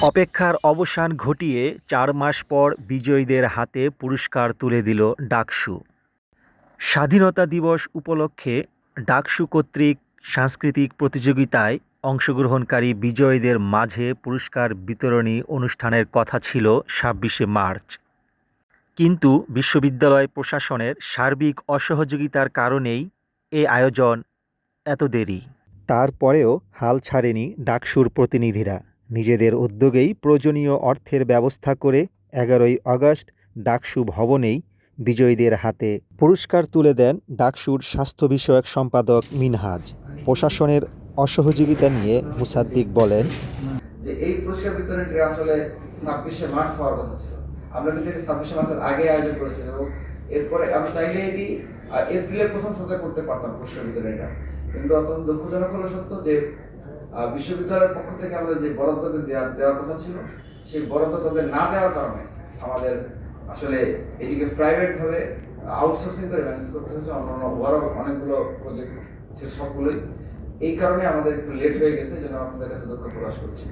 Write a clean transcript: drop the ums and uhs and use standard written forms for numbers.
অপেক্ষার অবসান ঘটিয়ে ৪ মাস পর বিজয়ীদের হাতে পুরস্কার তুলে দিল ডাকসু। স্বাধীনতা দিবস উপলক্ষে ডাকসু কর্তৃক সাংস্কৃতিক প্রতিযোগিতায় অংশগ্রহণকারী বিজয়ীদের মাঝে পুরস্কার বিতরণী অনুষ্ঠানের কথা ছিল ২৬শে মার্চ। কিন্তু বিশ্ববিদ্যালয় প্রশাসনের সার্বিক অসহযোগিতার কারণেই এ আয়োজন এত দেরি। তারপরেও হাল ছাড়েনি ডাকসুর প্রতিনিধিরা। নিজেদের উদ্যোগেই প্রয়োজনীয় অর্থের ব্যবস্থা করে ১১ই আগস্ট ডাকসু ভবনেই বিজয়ীদের হাতে পুরস্কার তুলে দেন ডাকসুর স্বাস্থ্য বিষয়ক সম্পাদক মিনহাজ। প্রশাসনের অসহযোগিতা নিয়ে মুসাদ্দিক বলেন যে এই পুরস্কার বিতরণটি আসলে ২৬শে মার্চ হওয়ার কথা ছিল। আমরা কিন্তু ২৬শে মার্চের আগে আয়োজন করেছিলাম এবং এরপরে আমরা চাইলে এটি এপ্রিলের প্রথম সপ্তাহে করতে পারতাম পুরস্কার বিতরণটা, কিন্তু অত্যন্ত দুঃখজনক হলো সত্য যে বিশ্ববিদ্যালয়ের পক্ষ থেকে আমাদের যে বরাদ্দ দেওয়ার কথা ছিল সেই বরাদ্দ তাদের না দেওয়ার কারণে আমাদের আসলে এটিকে প্রাইভেটভাবে আউটসোর্সিং করে ম্যানেজ করতে হচ্ছে। অন্যান্য বড় অনেকগুলো প্রজেক্ট ছিল, সবগুলোই এই কারণে আমাদের একটু লেট হয়ে গেছে, যেন আপনাদের কাছে দুঃখ প্রকাশ করছি।